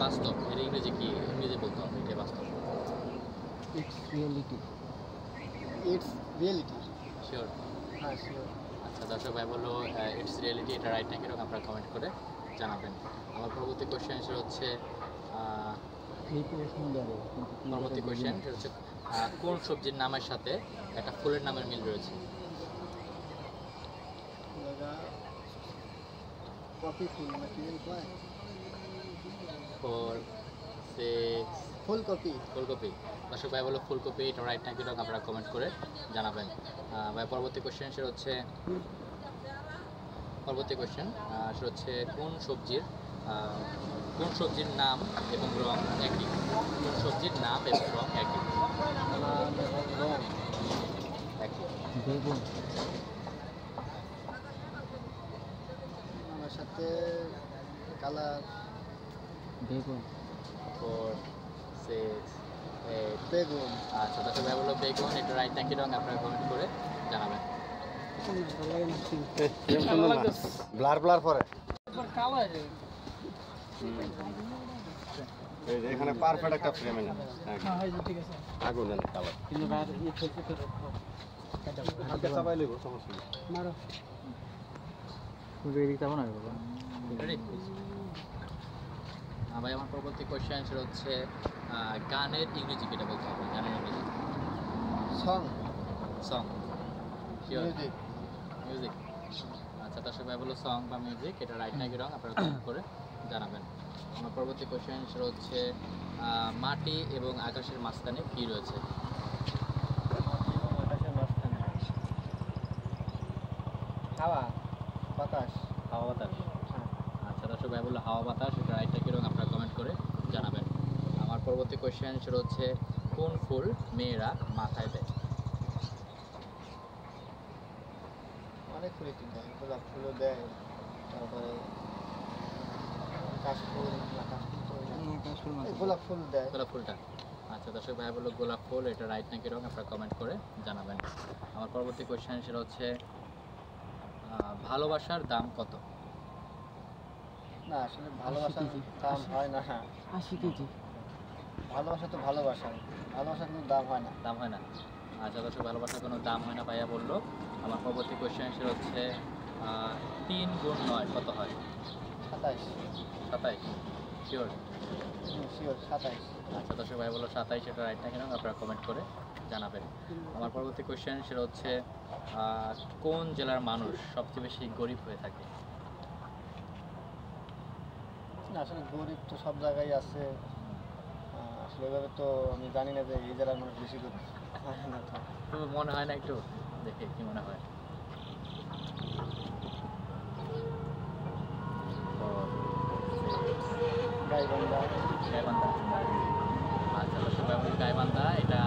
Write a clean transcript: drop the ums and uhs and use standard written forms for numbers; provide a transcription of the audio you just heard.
বাস্তব, এর ইংরেজি কি? ইংরেজি বলতে হবে, এটাই বাস্তব। It's reality. It's reality. Sure? হ্যাঁ শিওর। আচ্ছা, দর্শক ভাই বললো ইটস রিয়েলিটি, এটা রাইট নাকি রং আপনারা কমেন্ট করে জানাবেন। আমার পরবর্তী কোয়েশ্চেন অ্যান্সার হচ্ছে পরবর্তী কোয়েশ্চেন হচ্ছে কোন সবজির নামের সাথে একটা ফুলের নামের মিল রয়েছে? কপি ফুল নাকি কয়? 4 6 ফুলকপি। ফুলকপি। দর্শক ভাই বলো ফুলকপি, এটা রাইট নাকি রং আপনারা কমেন্ট করে জানাবেন। ভাই পরবর্তী কোয়েশ্চেন সেটা হচ্ছে সেটা হচ্ছে কোন সবজির নাম এবং রং একই? কোন সবজির নাম এবং রং একই? একই। বেগুন। আমার সাথে কালার বেগুন। 4 6 8 বেগুন। আচ্ছা, দর্শক ভাই বলো বেগুন, এটা রাইট নাকি রং আপনারা কমেন্ট করে জানাবেন। ব্লার ব্লার পরে এই যে এখানে পারফেক্ট একটা ফ্রেম এনে ঠিক আছে। আগুন এনে কালার কিন্তু আর ইয়ে থেকে তো হাতে চাপাই লইব, সমস্যা নেই। মারো মুজে দিতে হবে না বাবা। রেডি? ভাই আমার পরবর্তী কোয়েশ্চেন সেটা হচ্ছে গানের ইংরেজি কেটা বলতে হবে? গানের ইংরেজি song. Song. Sure? Music. Music. আচ্ছা, দর্শক ভাই বলো সং বা মিউজিক, এটা রাইট নাকি রং আপনারা কমেন্ট করে জানাবেন। আমার পরবর্তী কোয়েশ্চেন সেটা হচ্ছে মাটি এবং আকাশের মাঝখানে কি রয়েছে? হাওয়া বাতাস। হাওয়া বাতাস। আচ্ছা, দর্শক ভাই বললো হাওয়া বাতাস, এটা রাইট নাকি রং আপনারা কমেন্ট করে জানাবেন। আমার পরবর্তী কোয়েশ্চেন সেটা হচ্ছে কোন ফুল মেয়েরা মাথায় দেয়? অনেক ফুলই তো দেয়, গোলাপ ফুলও দেয়, তারপরে কাশফুল না, কাশফুল তো গোলাপ ফুল দেয়। গোলাপ ফুলটা। আচ্ছা, দর্শক ভাই বললো গোলাপ ফুল, এটা রাইট নাকি রং আপনারা কমেন্ট করে জানাবেন। আমার পরবর্তী কোয়েশ্চেন সেটা হচ্ছে ভালোবাসার দাম কত? না আসলে ভালোবাসার দাম হয় না। 80 কেজি। ভালোবাসা তো ভালোবাসার কোনো দাম হয় না। দাম হয় না। আচ্ছা, দর্শক ভালোবাসার কোনো দাম হয় না ভাইয়া বললো। আমার পরবর্তী কোয়েশ্চেন সেটা হচ্ছে 3 গুণ 9 কত হয়? 27। 27? শিওর? শিওর 27। আচ্ছা, দর্শক ভাই বললো 27, এটা রাইট নাকি রং আপনারা কমেন্ট করে জানাবেন। আমার পরবর্তী কোয়েশ্চেন সেটা হচ্ছে কোন জেলার মানুষ সবচেয়ে বেশি গরিব হয়ে থাকে? না আসলে গরিব তো সব জায়গায় আছে, আসলে এভাবে তো আমি জানি না যে এই জেলার মানুষ বেশি গরিব না। তো তো মনে হয় না, একটু দেখে কি মনে হয়? গাইবান্ধা। গাইবান্ধা। আচ্ছা, দর্শক ভাই বললো গাইবান্ধা, এটা